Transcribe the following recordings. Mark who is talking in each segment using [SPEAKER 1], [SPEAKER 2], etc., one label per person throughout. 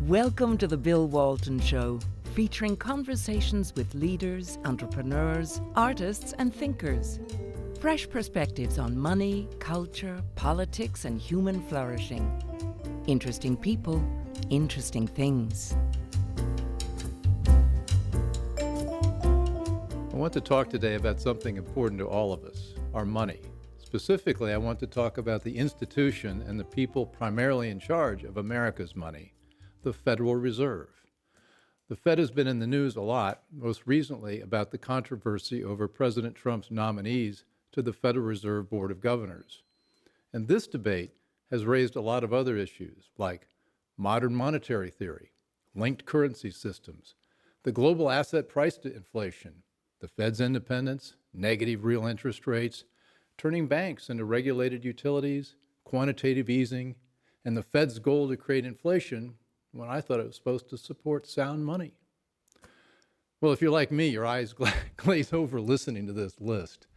[SPEAKER 1] Welcome to the Bill Walton Show, featuring conversations with leaders, entrepreneurs, artists, and thinkers. Fresh perspectives on money, culture, politics, and human flourishing. Interesting people, interesting things.
[SPEAKER 2] I want to talk today about something important to all of us, our money. Specifically, I want to talk about the institution and the people primarily in charge of America's money, the Federal Reserve. The Fed has been in the news a lot, most recently about the controversy over President Trump's nominees to the Federal Reserve Board of Governors. And this debate has raised a lot of other issues like modern monetary theory, linked currency systems, the global asset price inflation, the Fed's independence, negative real interest rates, turning banks into regulated utilities, quantitative easing, and the Fed's goal to create inflation when I thought it was supposed to support sound money. Well, if you're like me, your eyes glaze over listening to this list.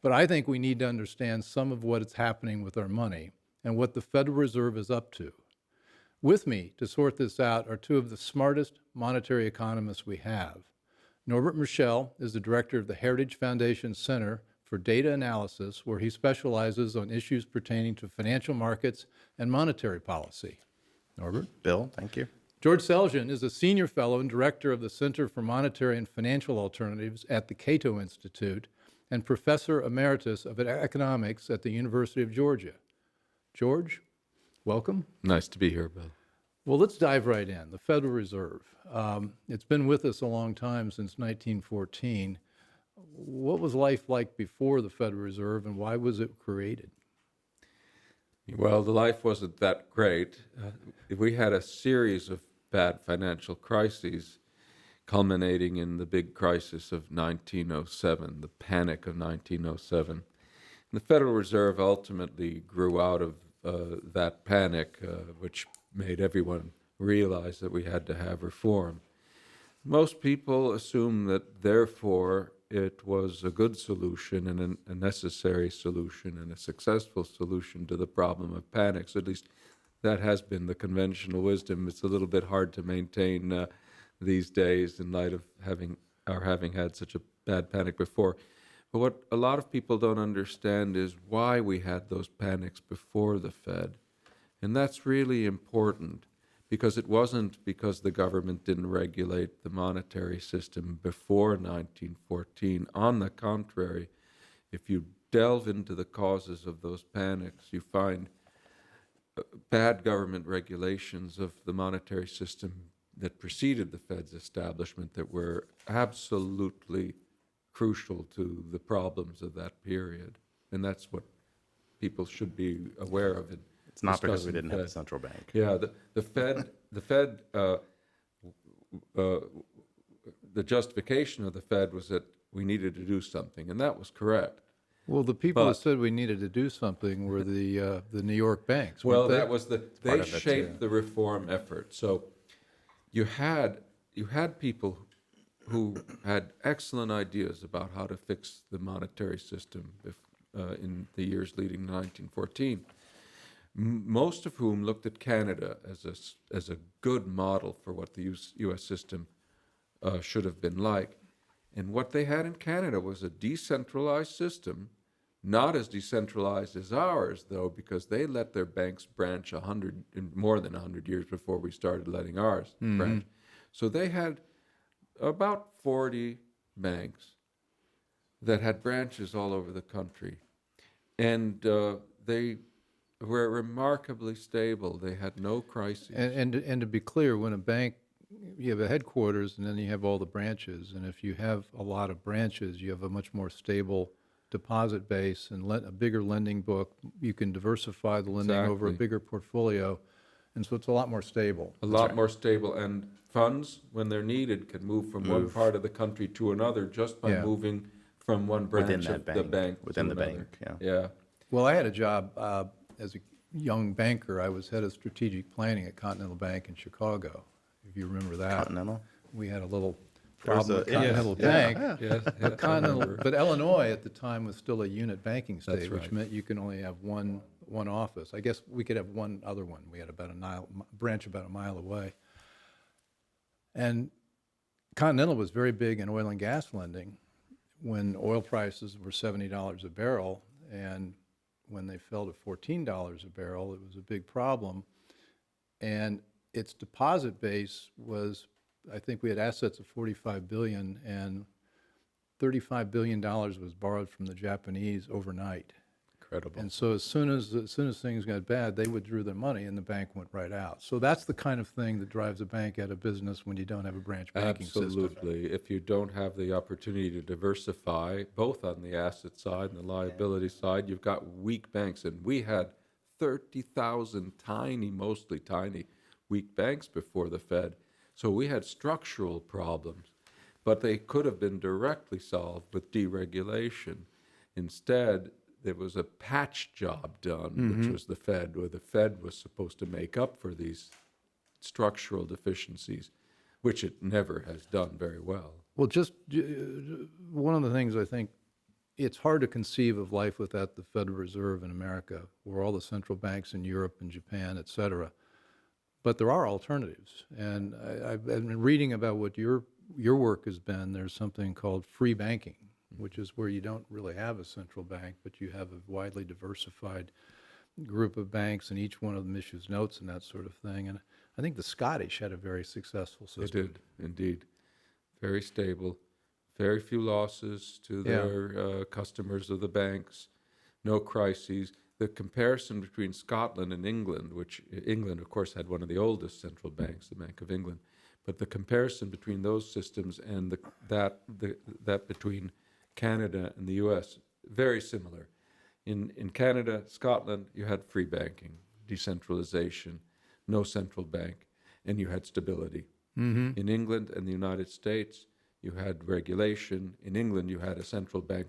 [SPEAKER 2] But I think we need to understand some of what is happening with our money and what the Federal Reserve is up to. With me to sort this out are two of the smartest monetary economists we have. Norbert Michel is the director of the Heritage Foundation Center for Data Analysis, where he specializes on issues pertaining to financial markets and monetary policy. Norbert?
[SPEAKER 3] Bill, thank you.
[SPEAKER 2] George Selgin is a senior fellow and director of the Center for Monetary and Financial Alternatives at the Cato Institute and professor emeritus of economics at the University of Georgia. George, welcome.
[SPEAKER 4] Nice to be here, Bill.
[SPEAKER 2] Well, let's dive right in. The Federal Reserve. It's been with us a long time, since 1914. What was life like before the Federal Reserve, and why was it created?
[SPEAKER 4] Well, the life wasn't that great. We had a series of bad financial crises, culminating in the big crisis of 1907, the panic of 1907. And the Federal Reserve ultimately grew out of that panic, which made everyone realize that we had to have reform. Most people assume that, therefore, it was a good solution and a necessary solution and a successful solution to the problem of panics. At least that has been the conventional wisdom. It's a little bit hard to maintain these days in light of having had such a bad panic before. But what a lot of people don't understand is why we had those panics before the Fed. And that's really important, because it wasn't because the government didn't regulate the monetary system before 1914. On the contrary, if you delve into the causes of those panics, you find bad government regulations of the monetary system that preceded the Fed's establishment that were absolutely crucial to the problems of that period. And that's what people should be aware of.
[SPEAKER 3] It's not because we didn't have a central bank.
[SPEAKER 4] Yeah, the Fed, the justification of the Fed was that we needed to do something, and that was correct.
[SPEAKER 2] Well, the people who said we needed to do something were the New York banks.
[SPEAKER 4] Well,
[SPEAKER 2] they?
[SPEAKER 4] that was they shaped the reform effort. So you had people who had excellent ideas about how to fix the monetary system in the years leading to 1914. Most of whom looked at Canada as a good model for what the U.S. system should have been like. And what they had in Canada was a decentralized system, not as decentralized as ours, though, because they let their banks branch more than 100 years before we started letting ours branch. So they had about 40 banks that had branches all over the country. And they were remarkably stable. They had no crises.
[SPEAKER 2] And to be clear, when a bank, you have a headquarters and then you have all the branches. And if you have a lot of branches, you have a much more stable deposit base and a bigger lending book. You can diversify the lending over a bigger portfolio. And so it's a lot more stable.
[SPEAKER 4] A lot more stable. And funds, when they're needed, can move from one part of the country to another just by moving from one branch of the bank
[SPEAKER 3] within
[SPEAKER 4] to
[SPEAKER 3] the
[SPEAKER 4] another.
[SPEAKER 3] bank.
[SPEAKER 4] Yeah.
[SPEAKER 2] Well, I had a job as a young banker. I was head of strategic planning at Continental Bank in Chicago, if you remember that.
[SPEAKER 3] Continental?
[SPEAKER 2] We had a little problem with Continental
[SPEAKER 4] Bank.
[SPEAKER 2] Bank.
[SPEAKER 4] Yes,
[SPEAKER 2] But Illinois at the time was still a unit banking state,
[SPEAKER 4] That's
[SPEAKER 2] which
[SPEAKER 4] right.
[SPEAKER 2] meant you can only have one office. I guess we could have one other one. We had about branch about a mile away. And Continental was very big in oil and gas lending when oil prices were $70 a barrel, and when they fell to $14 a barrel, it was a big problem. And its deposit base was, I think we had assets of $45 billion, and $35 billion was borrowed from the Japanese overnight.
[SPEAKER 3] Incredible.
[SPEAKER 2] And so as soon as things got bad, they withdrew their money and the bank went right out. So that's the kind of thing that drives a bank out of business when you don't have a branch banking system.
[SPEAKER 4] Absolutely. If you don't have the opportunity to diversify, both on the asset side and the liability side, you've got weak banks. And we had 30,000 mostly tiny, weak banks before the Fed. So we had structural problems, but they could have been directly solved with deregulation. Instead, there was a patch job done, which was the Fed, where the Fed was supposed to make up for these structural deficiencies, which it never has done very well.
[SPEAKER 2] Well, just one of the things I think, it's hard to conceive of life without the Federal Reserve in America, or all the central banks in Europe and Japan, et cetera. But there are alternatives. And I've been reading about what your work has been. There's something called free banking, which is where you don't really have a central bank, but you have a widely diversified group of banks, and each one of them issues notes and that sort of thing. And I think the Scottish had a very successful system.
[SPEAKER 4] They did, indeed. Very stable, very few losses to their customers of the banks, no crises. The comparison between Scotland and England, which England, of course, had one of the oldest central banks, the Bank of England, but the comparison between those systems and that between Canada and the U.S., very similar. In Canada, Scotland, you had free banking, decentralization, no central bank, and you had stability. In England and the United States, you had regulation. In England, you had a central bank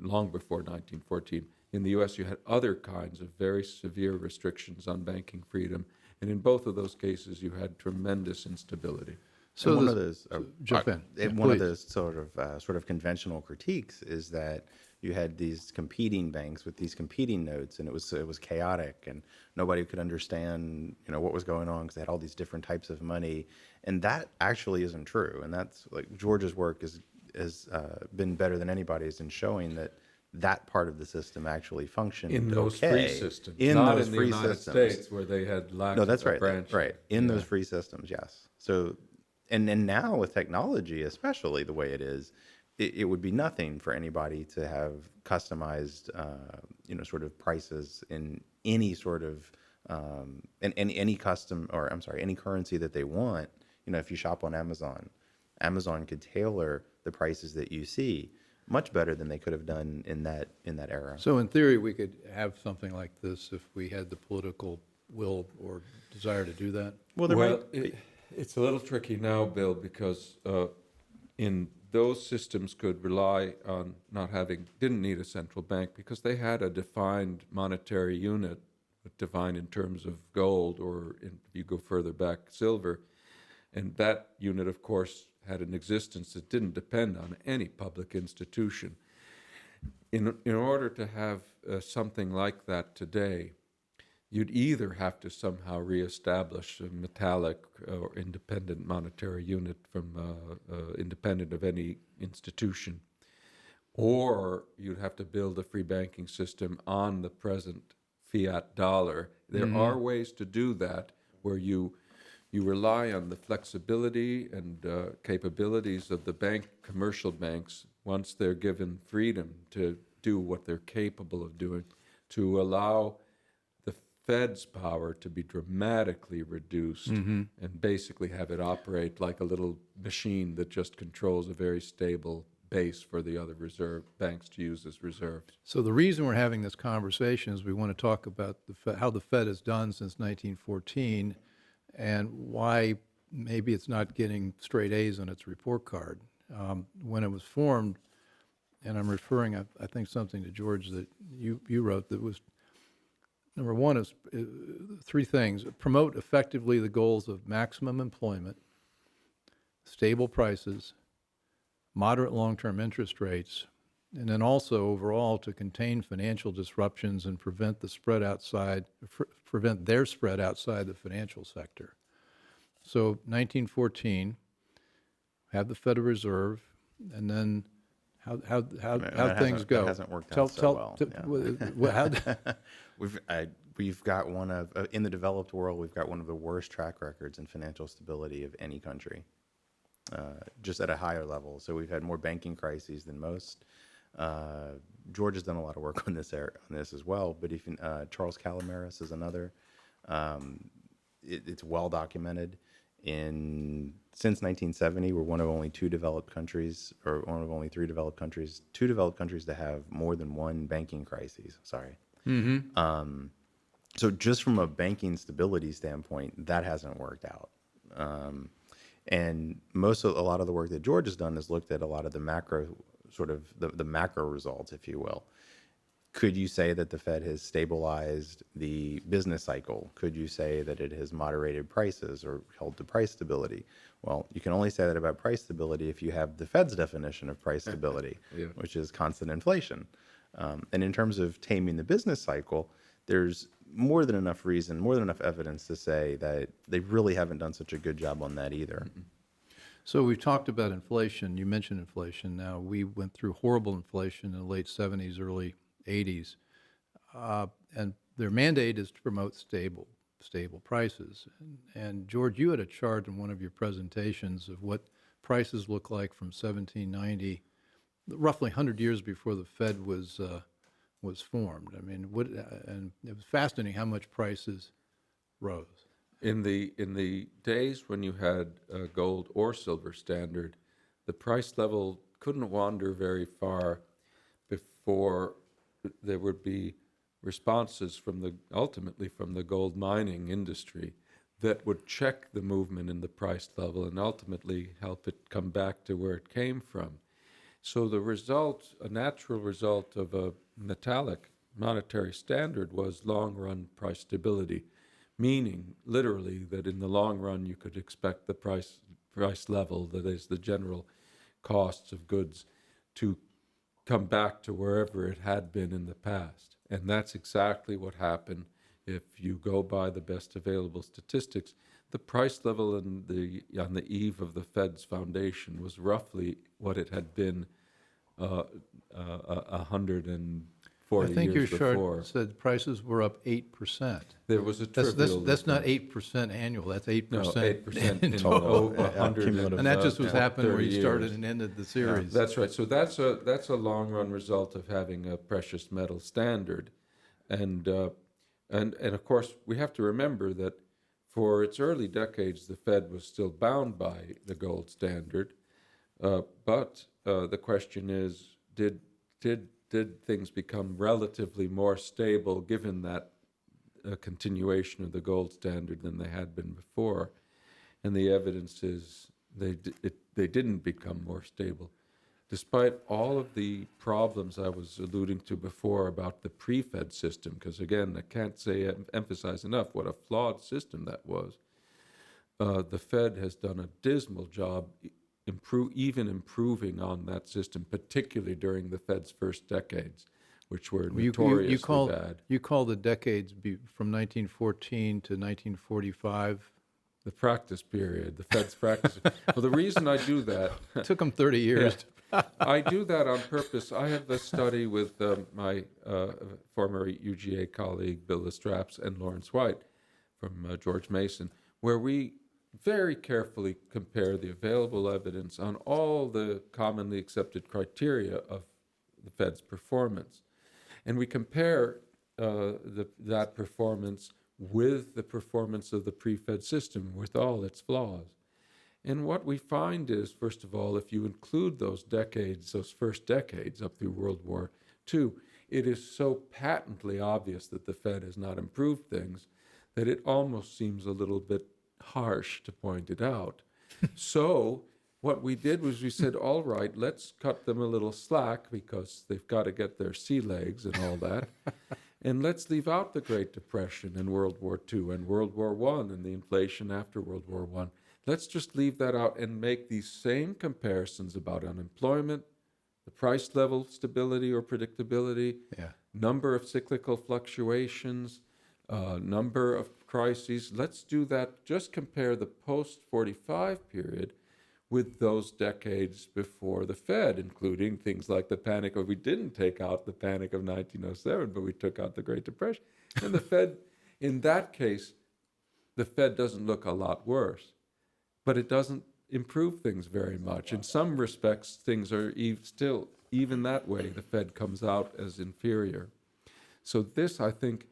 [SPEAKER 4] long before 1914. In the U.S., you had other kinds of very severe restrictions on banking freedom, and in both of those cases, you had tremendous instability.
[SPEAKER 3] So one of those,
[SPEAKER 2] jump in.
[SPEAKER 3] one of those sort of conventional critiques is that you had these competing banks with these competing notes, and it was chaotic, and nobody could understand what was going on because they had all these different types of money, and that actually isn't true. And that's like George's work has been better than anybody's in showing that part of the system actually functioned
[SPEAKER 4] in those free systems,
[SPEAKER 3] not
[SPEAKER 4] in
[SPEAKER 3] the
[SPEAKER 4] United
[SPEAKER 3] systems.
[SPEAKER 4] States where they had lack
[SPEAKER 3] No, that's
[SPEAKER 4] of
[SPEAKER 3] right.
[SPEAKER 4] branch.
[SPEAKER 3] Right. In those free systems, yes. So, and now with technology, especially the way it is, it would be nothing for anybody to have customized, sort of prices in any sort of, any currency that they want. If you shop on Amazon, Amazon could tailor the prices that you see much better than they could have done in that era.
[SPEAKER 2] So in theory, we could have something like this if we had the political will or desire to do that?
[SPEAKER 4] It's a little tricky now, Bill, because in those systems could rely on didn't need a central bank because they had a defined monetary unit, defined in terms of gold, or if you go further back, silver. And that unit, of course, had an existence that didn't depend on any public institution. In order to have something like that today, you'd either have to somehow reestablish a metallic or independent monetary unit from independent of any institution, or you'd have to build a free banking system on the present fiat dollar. There are ways to do that where you rely on the flexibility and capabilities of the commercial banks once they're given freedom to do what they're capable of doing, to allow the Fed's power to be dramatically reduced and basically have it operate like a little machine that just controls a very stable base for the other reserve banks to use as reserves.
[SPEAKER 2] So the reason we're having this conversation is we want to talk about how the Fed has done since 1914 and why maybe it's not getting straight A's on its report card. When it was formed, and I'm referring, I think, something to George that you wrote that was, number one is three things: promote effectively the goals of maximum employment, stable prices, moderate long-term interest rates, and then also overall to contain financial disruptions and prevent their spread outside the financial sector. So 1914, have the Federal Reserve, and then how things go.
[SPEAKER 3] That hasn't worked out so well. We've got one of in the developed world. We've got one of the worst track records in financial stability of any country, just at a higher level. So we've had more banking crises than most. George has done a lot of work on this as well. But even Charles Calomiris is another. It's well documented. Since 1970, we're one of only two developed countries, or one of only three developed countries, two developed countries to have more than one banking crisis. Sorry. Mm-hmm. So just from a banking stability standpoint, that hasn't worked out. And a lot of the work that George has done has looked at a lot of the macro, sort of the macro results, if you will. Could you say that the Fed has stabilized the business cycle? Could you say that it has moderated prices or held to price stability? Well, you can only say that about price stability if you have the Fed's definition of price stability, which is constant inflation. And in terms of taming the business cycle, there's more than enough evidence to say that they really haven't done such a good job on that either.
[SPEAKER 2] Mm-hmm. So we've talked about inflation. You mentioned inflation. Now, we went through horrible inflation in the late 70s, early 80s, and their mandate is to promote stable prices. And George, you had a chart in one of your presentations of what prices look like from 1790, roughly 100 years before the Fed was formed. I mean, and it was fascinating how much prices rose.
[SPEAKER 4] In the days when you had a gold or silver standard, the price level couldn't wander very far before there would be responses ultimately from the gold mining industry that would check the movement in the price level and ultimately help it come back to where it came from. So a natural result of a metallic monetary standard was long-run price stability, meaning literally that in the long run you could expect the price level, that is the general costs of goods, to come back to wherever it had been in the past. And that's exactly what happened. If you go by the best available statistics, the price level on the eve of the Fed's foundation was roughly what it had been 140
[SPEAKER 2] I think
[SPEAKER 4] years
[SPEAKER 2] your
[SPEAKER 4] before.
[SPEAKER 2] chart said prices were up 8%.
[SPEAKER 4] There was a trivial.
[SPEAKER 2] That's not 8% annual. That's 8%.
[SPEAKER 4] No, 8% in
[SPEAKER 2] total.
[SPEAKER 4] 100.
[SPEAKER 2] And that just was happening where you started
[SPEAKER 4] years.
[SPEAKER 2] and ended the series.
[SPEAKER 4] That's right. So that's a long run result of having a precious metal standard, and of course we have to remember that for its early decades the Fed was still bound by the gold standard, but the question is, did things become relatively more stable given that continuation of the gold standard than they had been before? And the evidence is they didn't become more stable. Despite all of the problems I was alluding to before about the pre-Fed system, because again, I can't emphasize enough what a flawed system that was, the Fed has done a dismal job even improving on that system, particularly during the Fed's first decades, which were notoriously bad.
[SPEAKER 2] You call the decades from 1914 to 1945?
[SPEAKER 4] The practice period, the Fed's practice. Well, the reason I do that...
[SPEAKER 2] It took them 30 years.
[SPEAKER 4] Yeah, I do that on purpose. I have this study with my former UGA colleague, Bill Lestraps, and Lawrence White from George Mason, where we very carefully compare the available evidence on all the commonly accepted criteria of the Fed's performance. And we compare that performance with the performance of the pre-Fed system with all its flaws. And what we find is, first of all, if you include those first decades up through World War II, it is so patently obvious that the Fed has not improved things that it almost seems a little bit harsh to point it out. So what we did was we said, all right, let's cut them a little slack because they've got to get their sea legs and all that. And let's leave out the Great Depression and World War II and World War I and the inflation after World War I. Let's just leave that out and make these same comparisons about unemployment, the price level stability or predictability, number of cyclical fluctuations, number of crises. Let's do that. Just compare the post-45 period with those decades before the Fed, including things like the panic of, we didn't take out the panic of 1907, but we took out the Great Depression. And the Fed, in that case, the Fed doesn't look a lot worse, but it doesn't improve things very much. In some respects, things are still, even that way, the Fed comes out as inferior. So this, I think,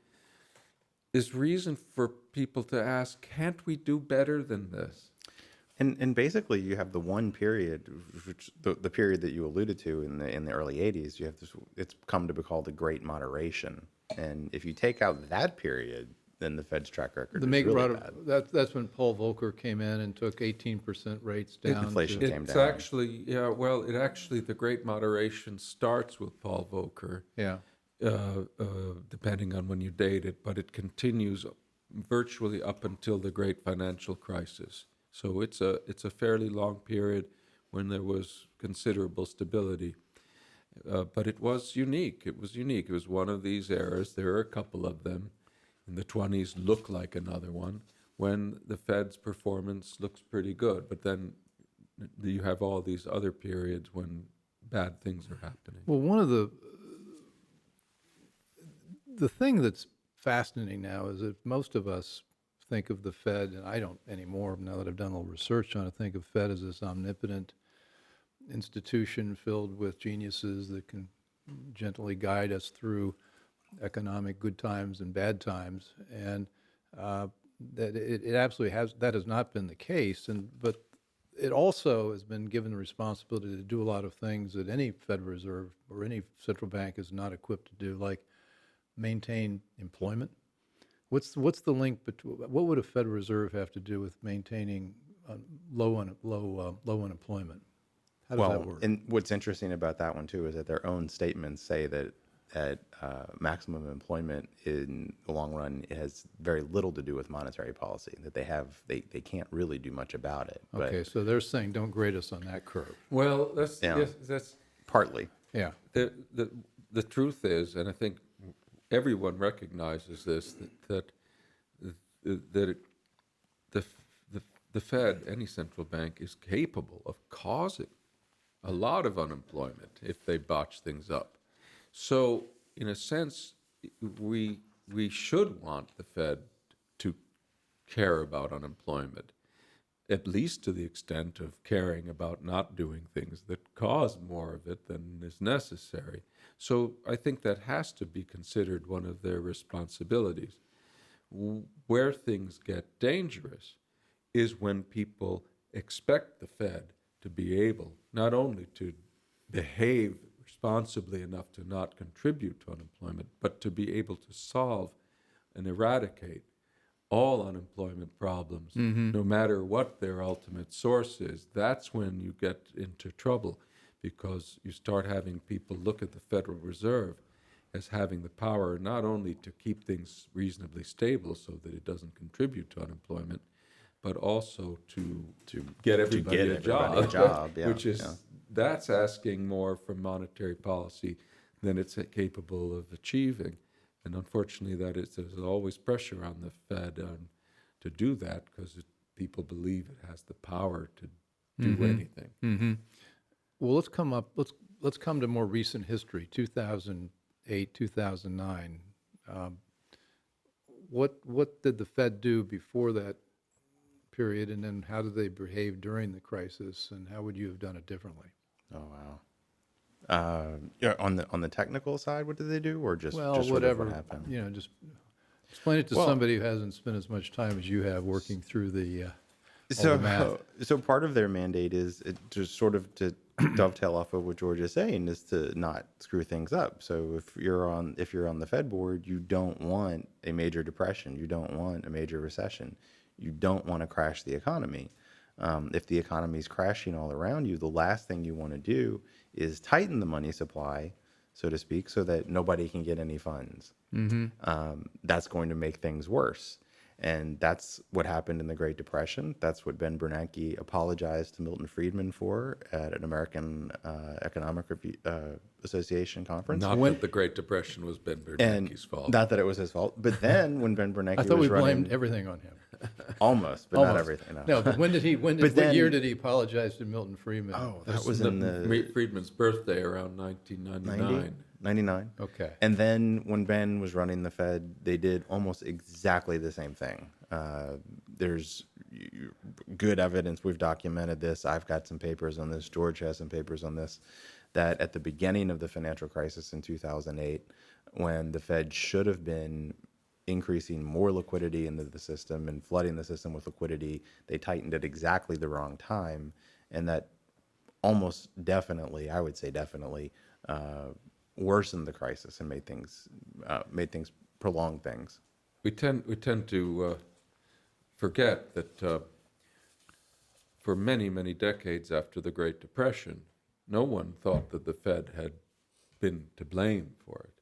[SPEAKER 4] is reason for people to ask, can't we do better than this?
[SPEAKER 3] And basically, you have the one period, which the period that you alluded to in the early '80s. You have this. It's come to be called the Great Moderation. And if you take out that period, then the Fed's track record is really bad.
[SPEAKER 2] That's when Paul Volcker came in and took 18% rates down.
[SPEAKER 3] Inflation came
[SPEAKER 4] It's
[SPEAKER 3] down.
[SPEAKER 4] actually, the Great Moderation starts with Paul Volcker.
[SPEAKER 2] Yeah.
[SPEAKER 4] Depending on when you date it, but it continues virtually up until the Great Financial Crisis. So it's a fairly long period when there was considerable stability. But it was unique. It was one of these eras. There are a couple of them. In the 20s look like another one, when the Fed's performance looks pretty good. But then you have all these other periods when bad things are happening.
[SPEAKER 2] Well, one of the thing that's fascinating now is that most of us think of the Fed, and I don't anymore now that I've done a little research on it, think of Fed as this omnipotent institution filled with geniuses that can gently guide us through economic good times and bad times, and that it absolutely has. That has not been the case, but it also has been given the responsibility to do a lot of things that any Federal Reserve or any central bank is not equipped to do, like maintain employment. What's the link between what would a Federal Reserve have to do with maintaining low unemployment? How does that work?
[SPEAKER 3] And what's interesting about that one too is that their own statements say that maximum employment in the long run has very little to do with monetary policy. That they can't really do much about it.
[SPEAKER 2] Okay, so they're saying don't grade us on that curve.
[SPEAKER 4] Well, that's
[SPEAKER 3] partly.
[SPEAKER 2] Yeah.
[SPEAKER 4] The truth is, and I think everyone recognizes this, that the Fed, any central bank, is capable of causing a lot of unemployment if they botch things up. So, in a sense, we should want the Fed to care about unemployment, at least to the extent of caring about not doing things that cause more of it than is necessary. So I think that has to be considered one of their responsibilities. Where things get dangerous is when people expect the Fed to be able not only to behave responsibly enough to not contribute to unemployment, but to be able to solve and eradicate all unemployment problems, no matter what their ultimate source is. That's when you get into trouble, because you start having people look at the Federal Reserve as having the power not only to keep things reasonably stable so that it doesn't contribute to unemployment, but also to get everybody a job,
[SPEAKER 3] yeah,
[SPEAKER 4] which is that's asking more from monetary policy than it's capable of achieving. And unfortunately, there's always pressure on the Fed to do that, because people believe it has the power to do anything.
[SPEAKER 2] Mm-hmm. Well, let's come to more recent history, 2008, 2009. What did the Fed do before that period, and then how did they behave during the crisis, and how would you have done it differently?
[SPEAKER 3] Oh wow. On the technical side, what did they do, or just
[SPEAKER 2] whatever
[SPEAKER 3] what happened?
[SPEAKER 2] Just explain it to somebody who hasn't spent as much time as you have working through the math.
[SPEAKER 3] So part of their mandate is to dovetail off of what George is saying, is to not screw things up. So if you're on the Fed board, you don't want a major depression, you don't want a major recession, you don't want to crash the economy. If the economy is crashing all around you, the last thing you want to do is tighten the money supply, so to speak, so that nobody can get any funds. That's going to make things worse. And that's what happened in the Great Depression. That's what Ben Bernanke apologized to Milton Friedman for at an American Economic Association conference.
[SPEAKER 4] Not that the Great Depression was Ben Bernanke's fault.
[SPEAKER 3] Not that it was his fault. But then when Ben Bernanke
[SPEAKER 2] I thought
[SPEAKER 3] was
[SPEAKER 2] we
[SPEAKER 3] running,
[SPEAKER 2] blamed everything on him.
[SPEAKER 3] almost, but not
[SPEAKER 2] Almost.
[SPEAKER 3] everything. No.
[SPEAKER 2] No, but what
[SPEAKER 3] then-
[SPEAKER 2] year did he apologize to Milton Friedman?
[SPEAKER 3] Oh, that was in the
[SPEAKER 4] Friedman's birthday around 1999.
[SPEAKER 3] 99.
[SPEAKER 2] Okay.
[SPEAKER 3] And then when Ben was running the Fed, they did almost exactly the same thing. There's good evidence. We've documented this. I've got some papers on this. George has some papers on this. That at the beginning of the financial crisis in 2008, when the Fed should have been increasing more liquidity into the system and flooding the system with liquidity, they tightened at exactly the wrong time. And that almost definitely, I would say definitely, worsened the crisis and made things prolong things.
[SPEAKER 4] We tend to forget that for many decades after the Great Depression, no one thought that the Fed had been to blame for it.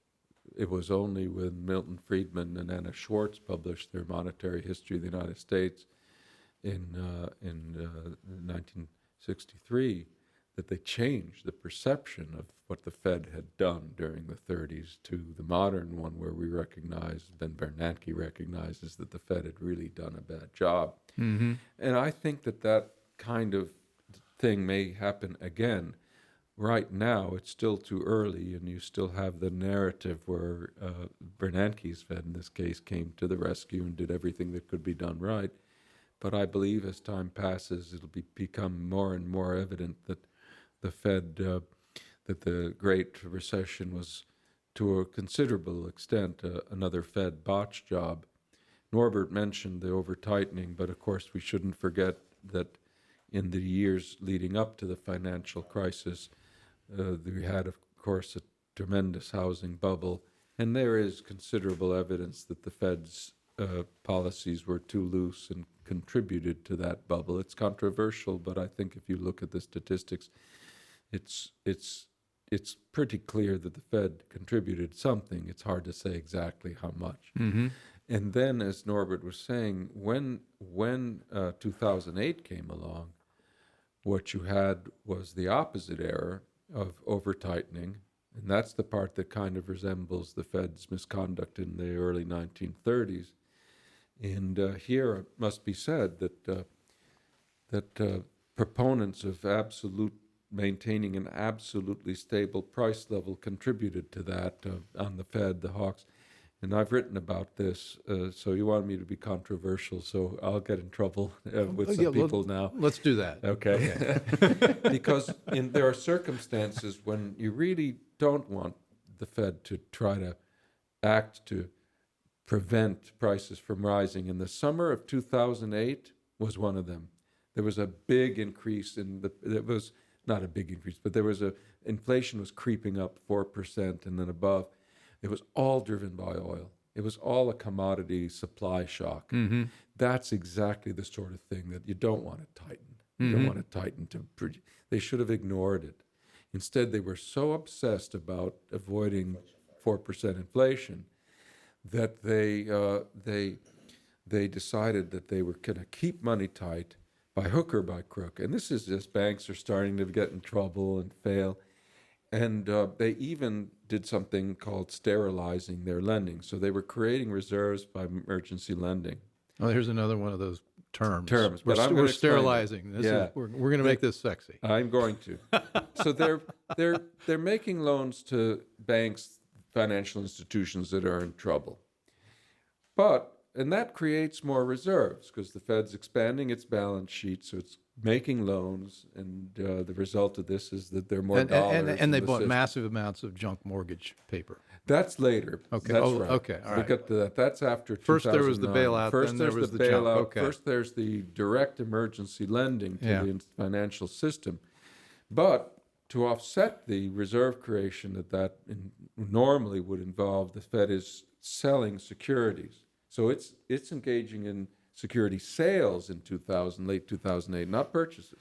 [SPEAKER 4] It was only when Milton Friedman and Anna Schwartz published their Monetary History of the United States in 1963 that they changed the perception of what the Fed had done during the 30s to the modern one where we recognize, Ben Bernanke recognizes that the Fed had really done a bad job. Mm-hmm. And I think that kind of thing may happen again. Right now, it's still too early, and you still have the narrative where Bernanke's Fed, in this case, came to the rescue and did everything that could be done right. But I believe as time passes, it'll become more and more evident that the Fed, that the Great Recession was, to a considerable extent, another Fed botched job. Norbert mentioned the over-tightening, but of course we shouldn't forget that in the years leading up to the financial crisis, we had, of course, a tremendous housing bubble, and there is considerable evidence that the Fed's policies were too loose and contributed to that bubble. It's controversial, but I think if you look at the statistics, it's pretty clear that the Fed contributed something. It's hard to say exactly how much. Mm-hmm. And then, as Norbert was saying, when 2008 came along, what you had was the opposite error of over-tightening, and that's the part that kind of resembles the Fed's misconduct in the early 1930s. And here it must be said that proponents of maintaining an absolutely stable price level contributed to that on the Fed, the hawks. And I've written about this, so you want me to be controversial, so I'll get in trouble with some people now.
[SPEAKER 2] Let's do that.
[SPEAKER 4] Okay. Because there are circumstances when you really don't want the Fed to try to act to prevent prices from rising. And the summer of 2008 was one of them. There was a big increase it was not a big increase, but inflation was creeping up 4% and then above. It was all driven by oil. It was all a commodity supply shock. Mm-hmm. That's exactly the sort of thing that you don't want to tighten. You don't want to tighten they should have ignored it. Instead, they were so obsessed about avoiding 4% inflation that they decided that they were going to keep money tight by hook or by crook. And this is just banks are starting to get in trouble and fail. And they even did something called sterilizing their lending. So they were creating reserves by emergency lending.
[SPEAKER 2] Oh, here's another one of those terms.
[SPEAKER 4] We're
[SPEAKER 2] sterilizing. We're going to make this sexy.
[SPEAKER 4] I'm going to. So they're making loans to banks, financial institutions that are in trouble. And that creates more reserves because the Fed's expanding its balance sheet, so it's making loans, and the result of this is that there are more dollars.
[SPEAKER 2] And they bought
[SPEAKER 4] system.
[SPEAKER 2] massive amounts of junk mortgage paper.
[SPEAKER 4] That's later.
[SPEAKER 2] Okay.
[SPEAKER 4] That's right.
[SPEAKER 2] Okay. All right.
[SPEAKER 4] We'll get to that. That's after 2009.
[SPEAKER 2] First there was the bailout.
[SPEAKER 4] First
[SPEAKER 2] then
[SPEAKER 4] there's
[SPEAKER 2] there was
[SPEAKER 4] the
[SPEAKER 2] the junk.
[SPEAKER 4] bailout.
[SPEAKER 2] Okay.
[SPEAKER 4] First there's the direct emergency lending to the financial system. But to offset the reserve creation that normally would involve, the Fed is selling securities. So it's engaging in security sales in late 2008, not purchases,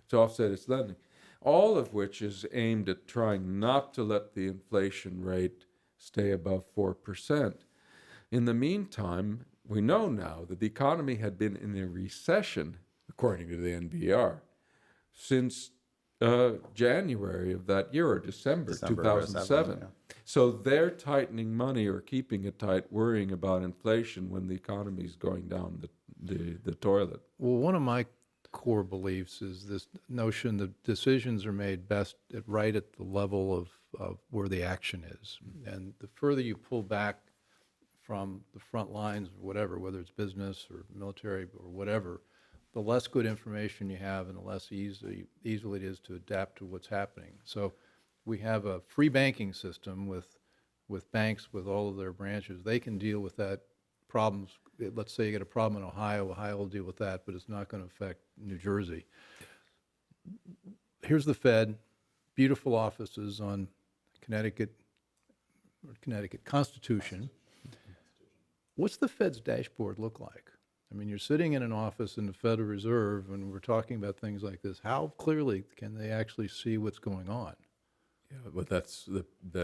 [SPEAKER 4] to offset its lending. All of which is aimed at trying not to let the inflation rate stay above 4%. In the meantime, we know now that the economy had been in a recession, according to the NBR, since January of that year, or December
[SPEAKER 3] December
[SPEAKER 4] 2007.
[SPEAKER 3] yeah.
[SPEAKER 4] So they're tightening money or keeping it tight, worrying about inflation when the economy is going down the toilet.
[SPEAKER 2] Well, one of my core beliefs is this notion that decisions are made best right at the level of where the action is. And the further you pull back from the front lines or whatever, whether it's business or military or whatever, the less good information you have and the less easily it is to adapt to what's happening. So we have a free banking system with banks, with all of their branches. They can deal with that problems. Let's say you get a problem in Ohio will deal with that, but it's not going to affect New Jersey. Here's the Fed, beautiful offices on Connecticut Constitution. What's the Fed's dashboard look like? I mean, you're sitting in an office in the Federal Reserve, and we're talking about things like this. How clearly can they actually see what's going on?
[SPEAKER 4] Yeah, but that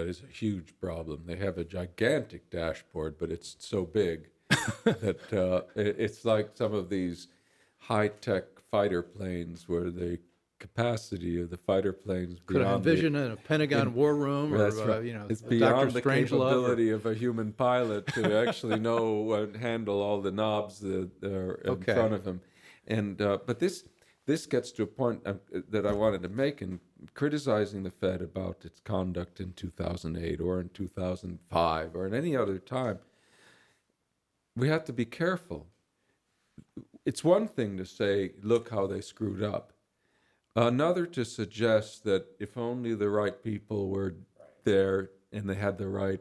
[SPEAKER 4] is a huge problem. They have a gigantic dashboard, but it's so big that it's like some of these high-tech fighter planes where the capacity of the fighter planes
[SPEAKER 2] Could I envision in a Pentagon war room, or
[SPEAKER 4] right. It's
[SPEAKER 2] Dr.
[SPEAKER 4] beyond the
[SPEAKER 2] Strangelove,
[SPEAKER 4] capability of a human pilot to actually know and handle all the knobs that are in front of him. And but this gets to a point that I wanted to make in criticizing the Fed about its conduct in 2008 or in 2005 or at any other time. We have to be careful. It's one thing to say, look how they screwed up. Another to suggest that if only the right people were there and they had the right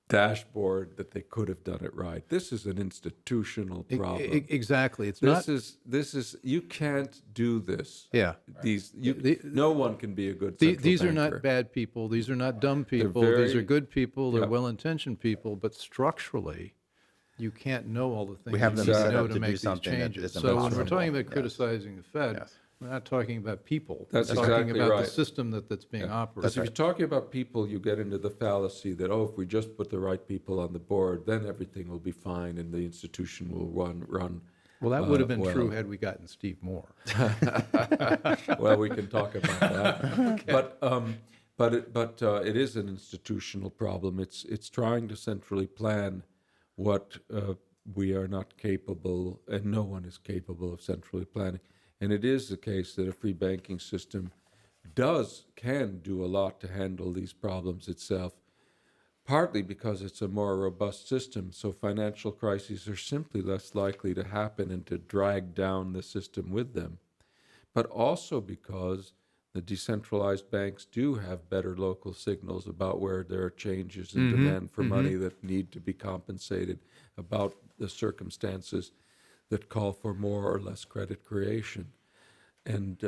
[SPEAKER 4] dashboard, that they could have done it right. This is an institutional problem.
[SPEAKER 2] Exactly.
[SPEAKER 4] This is you can't do this.
[SPEAKER 2] Yeah.
[SPEAKER 4] No one can be a good
[SPEAKER 2] These are
[SPEAKER 4] banker.
[SPEAKER 2] not bad people. These are not dumb people. These are good people. They're well-intentioned people. But structurally, you can't know all the things
[SPEAKER 3] We have them
[SPEAKER 2] you need
[SPEAKER 3] set
[SPEAKER 2] to know
[SPEAKER 3] up
[SPEAKER 2] to
[SPEAKER 3] to do
[SPEAKER 2] make these
[SPEAKER 3] something that
[SPEAKER 2] changes.
[SPEAKER 3] is
[SPEAKER 2] So when we're
[SPEAKER 3] impossible.
[SPEAKER 2] talking about
[SPEAKER 3] Yes.
[SPEAKER 2] criticizing the Fed,
[SPEAKER 3] Yes.
[SPEAKER 2] we're not talking about people.
[SPEAKER 4] That's
[SPEAKER 2] we're talking
[SPEAKER 4] exactly
[SPEAKER 2] about
[SPEAKER 4] right.
[SPEAKER 2] the system that's being operated.
[SPEAKER 4] Because if you're talking about people, you get into the fallacy that, if we just put the right people on the board, then everything will be fine and the institution will run.
[SPEAKER 2] Well, that would have been
[SPEAKER 4] well.
[SPEAKER 2] true had we gotten Steve Moore.
[SPEAKER 4] Well, we can talk about that. But it is an institutional problem. It's trying to centrally plan what we are not capable, and no one is capable of centrally planning. And it is the case that a free banking system can do a lot to handle these problems itself, partly because it's a more robust system, so financial crises are simply less likely to happen and to drag down the system with them, but also because the decentralized banks do have better local signals about where there are changes in demand for money that need to be compensated, about the circumstances that call for more or less credit creation. And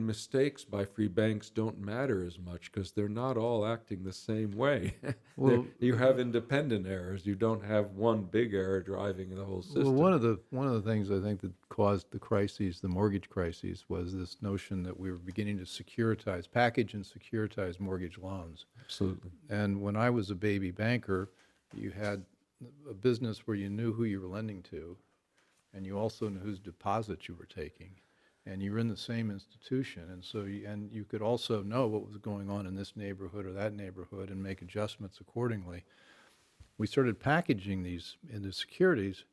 [SPEAKER 4] mistakes by free banks don't matter as much because they're not all acting the same way.
[SPEAKER 2] Well,
[SPEAKER 4] you have independent errors. You don't have one big error driving the whole system.
[SPEAKER 2] Well, one of the things I think that caused the crises, the mortgage crises, was this notion that we were beginning to package and securitize mortgage loans.
[SPEAKER 4] Absolutely.
[SPEAKER 2] And when I was a baby banker, you had a business where you knew who you were lending to, and you also knew whose deposits you were taking, and you were in the same institution, and so you could also know what was going on in this neighborhood or that neighborhood and make adjustments accordingly. We started packaging these into securities.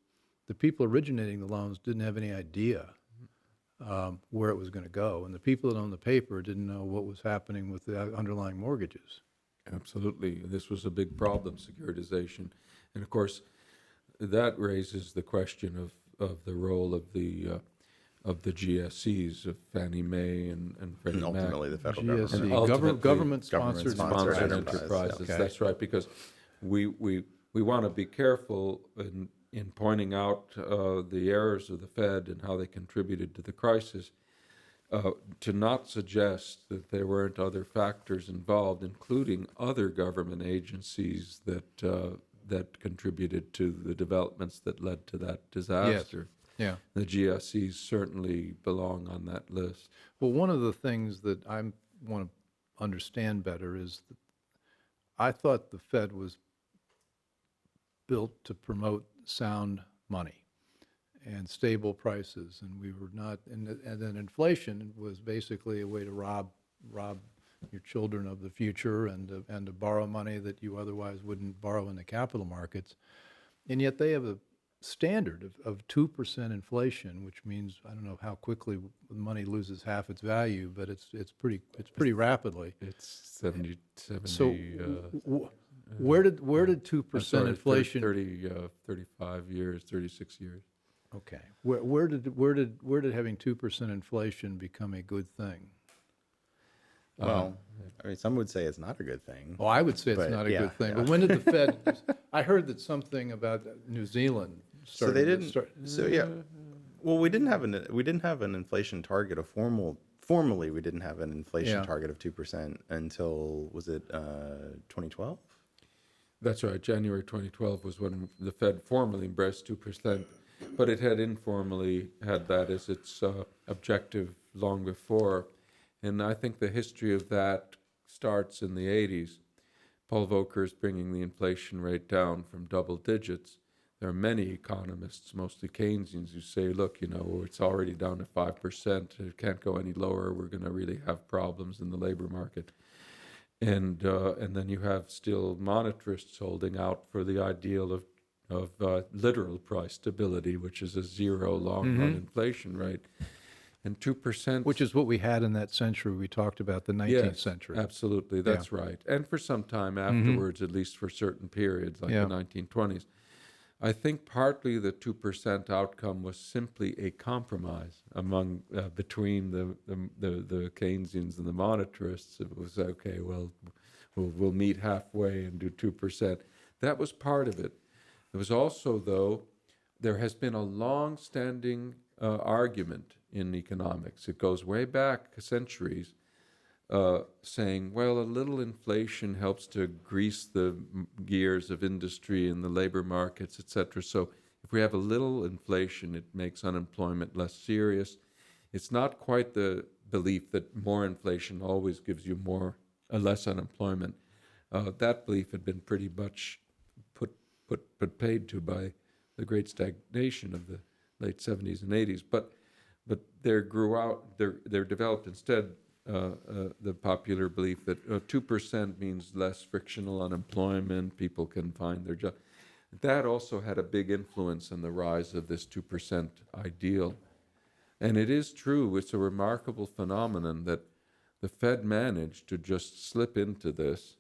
[SPEAKER 2] The people originating the loans didn't have any idea where it was going to go, and the people that owned the paper didn't know what was happening with the underlying mortgages.
[SPEAKER 4] Absolutely. This was a big problem, securitization. And of course, that raises the question of the role of the GSEs, of Fannie Mae and Freddie
[SPEAKER 3] And
[SPEAKER 4] Mac.
[SPEAKER 3] ultimately the federal
[SPEAKER 2] GSE,
[SPEAKER 3] government.
[SPEAKER 4] ultimately
[SPEAKER 2] government-sponsored
[SPEAKER 3] government-sponsored
[SPEAKER 4] enterprises.
[SPEAKER 2] Okay.
[SPEAKER 4] That's right, because we want to be careful in pointing out the errors of the Fed and how they contributed to the crisis, to not suggest that there weren't other factors involved, including other government agencies that contributed to the developments that led to that disaster.
[SPEAKER 2] Yeah.
[SPEAKER 4] The GSEs certainly belong on that list.
[SPEAKER 2] Well, one of the things that I want to understand better is that I thought the Fed was built to promote sound money and stable prices, and we were not. And then inflation was basically a way to rob your children of the future and to borrow money that you otherwise wouldn't borrow in the capital markets. And yet they have a standard of 2% inflation, which means I don't know how quickly money loses half its value, but it's pretty rapidly.
[SPEAKER 4] It's 70.
[SPEAKER 2] So where did 2% inflation?
[SPEAKER 4] 35 years, 36 years.
[SPEAKER 2] Okay. Where did having 2% inflation become a good thing?
[SPEAKER 3] Well, I mean, some would say it's not a good thing.
[SPEAKER 2] Well, I would say it's
[SPEAKER 3] But,
[SPEAKER 2] not a
[SPEAKER 3] yeah,
[SPEAKER 2] good thing.
[SPEAKER 3] yeah.
[SPEAKER 2] But when did the Fed? I heard that something about New Zealand.
[SPEAKER 3] So they
[SPEAKER 2] started-
[SPEAKER 3] didn't. So yeah. Well, we didn't have an inflation target, formally we didn't have an inflation
[SPEAKER 2] Yeah.
[SPEAKER 3] target of 2% until, was it 2012?
[SPEAKER 4] That's right. January 2012 was when the Fed formally embraced 2%, but it had informally had that as its objective long before. And I think the history of that starts in the 80s. Paul Volcker's bringing the inflation rate down from double digits. There are many economists, mostly Keynesians, who say, look, it's already down to 5%. It can't go any lower. We're going to really have problems in the labor market. And then you have still monetarists holding out for the ideal of literal price stability, which is a zero long-run inflation rate. And 2%.
[SPEAKER 2] Which is what we had in that century we talked about, the 19th century.
[SPEAKER 4] Absolutely, that's right. And for some time afterwards, at least for certain periods, like the 1920s. I think partly the 2% outcome was simply a compromise between the Keynesians and the monetarists. It was, okay, well, we'll meet halfway and do 2%. That was part of it. There was also, though, there has been a long-standing argument in economics. It goes way back centuries, saying, well, a little inflation helps to grease the gears of industry and the labor markets, etc. So if we have a little inflation, it makes unemployment less serious. It's not quite the belief that more inflation always gives you less unemployment. That belief had been pretty much put paid to by the great stagnation of the late 70s and 80s. But there developed instead the popular belief that 2% means less frictional unemployment, people can find their job. That also had a big influence in the rise of this 2% ideal. And it is true, it's a remarkable phenomenon that the Fed managed to just slip into this,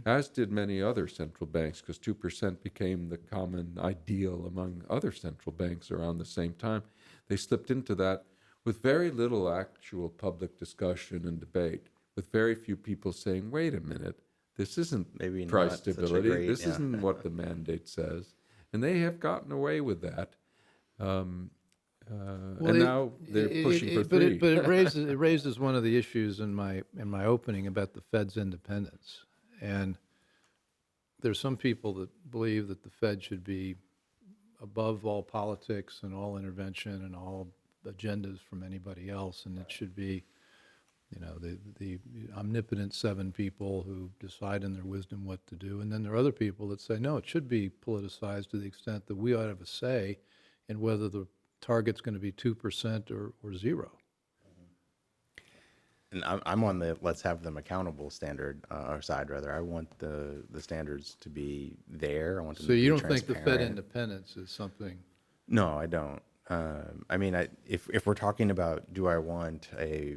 [SPEAKER 4] as did many other central banks, because 2% became the common ideal among other central banks around the same time. They slipped into that with very little actual public discussion and debate, with very few people saying, wait a minute, this isn't
[SPEAKER 3] Maybe
[SPEAKER 4] price
[SPEAKER 3] not such a
[SPEAKER 4] stability,
[SPEAKER 3] great-
[SPEAKER 4] this
[SPEAKER 3] yeah.
[SPEAKER 4] isn't what the mandate says. And they have gotten away with that. And now they're pushing for 3.
[SPEAKER 2] But it raises one of the issues in my opening about the Fed's independence. And there's some people that believe that the Fed should be above all politics and all intervention and all agendas from anybody else, and it should be, the omnipotent 7 people who decide in their wisdom what to do. And then there are other people that say, no, it should be politicized to the extent that we ought to have a say in whether the target's going to be 2% or 0.
[SPEAKER 3] And I'm on the let's have them accountable standard or side rather. I want the standards to be there. I want them
[SPEAKER 2] So
[SPEAKER 3] to be
[SPEAKER 2] you don't think the Fed
[SPEAKER 3] transparent.
[SPEAKER 2] independence is something?
[SPEAKER 3] No, I don't. I mean, if we're talking about, do I want a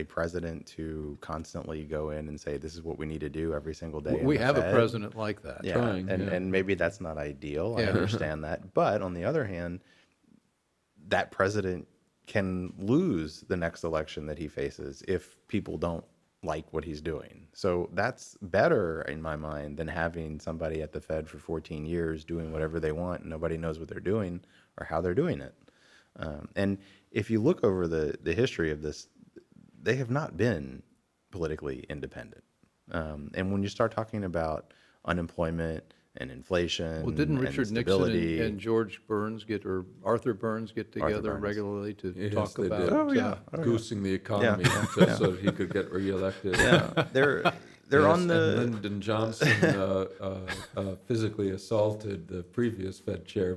[SPEAKER 3] president to constantly go in and say this is what we need to do every single day?
[SPEAKER 2] We
[SPEAKER 3] in the
[SPEAKER 2] have a
[SPEAKER 3] Fed?
[SPEAKER 2] president like that.
[SPEAKER 3] Yeah,
[SPEAKER 4] Trying,
[SPEAKER 3] and maybe that's not ideal. I
[SPEAKER 2] Yeah.
[SPEAKER 3] understand that, but on the other hand, that president can lose the next election that he faces if people don't like what he's doing. So that's better in my mind than having somebody at the Fed for 14 years doing whatever they want and nobody knows what they're doing or how they're doing it. And if you look over the history of this, they have not been politically independent. And when you start talking about unemployment and inflation,
[SPEAKER 2] Well, didn't
[SPEAKER 3] and
[SPEAKER 2] Richard Nixon
[SPEAKER 3] stability,
[SPEAKER 2] and George Burns Arthur Burns get together
[SPEAKER 3] Burns.
[SPEAKER 2] regularly to
[SPEAKER 4] Yes,
[SPEAKER 2] talk
[SPEAKER 4] they
[SPEAKER 2] about?
[SPEAKER 4] did.
[SPEAKER 3] Oh, yeah.
[SPEAKER 4] goosing the economy so that he could get reelected.
[SPEAKER 3] yeah, they're
[SPEAKER 4] Yes,
[SPEAKER 3] on the
[SPEAKER 4] and Lyndon Johnson physically assaulted the previous Fed chair,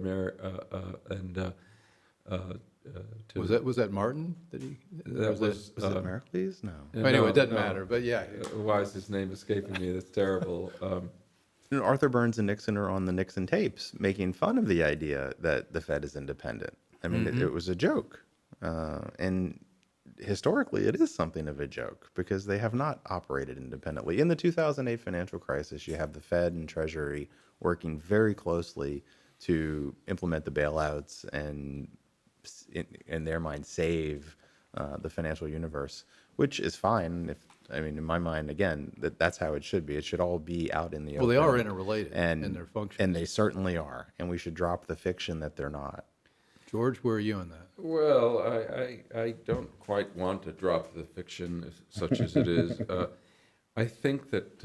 [SPEAKER 2] Was that Martin?
[SPEAKER 4] that
[SPEAKER 3] was it Merkley's? No.
[SPEAKER 2] Anyway, it doesn't matter. But yeah,
[SPEAKER 4] Why is his name escaping me? That's terrible.
[SPEAKER 3] Arthur Burns and Nixon are on the Nixon tapes making fun of the idea that the Fed is independent. I mean, it was a joke. And historically, it is something of a joke because they have not operated independently. In the 2008 financial crisis, you have the Fed and Treasury working very closely to implement the bailouts and, in their mind, save the financial universe, which is fine. In my mind, again, that's how it should be. It should all be out in the open.
[SPEAKER 2] well, they are interrelated in their function.
[SPEAKER 3] And they certainly are. And we should drop the fiction that they're not.
[SPEAKER 2] George, where are you on that?
[SPEAKER 4] Well, I don't quite want to drop the fiction, such as it is. I think that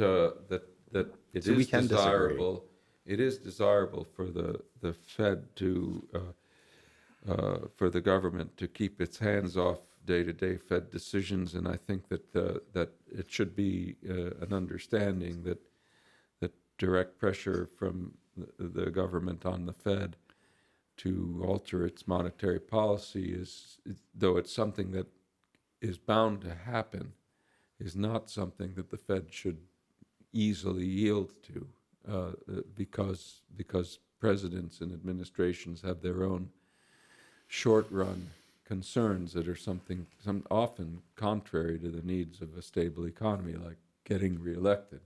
[SPEAKER 4] it is desirable. It is desirable for the Fed for the government to keep its hands off day-to-day Fed decisions, and I think that it should be an understanding that direct pressure from the government on the Fed to alter its monetary policy though it's something that is bound to happen, is not something that the Fed should easily yield to, because presidents and administrations have their own short-run concerns that are often contrary to the needs of a stable economy, like getting reelected.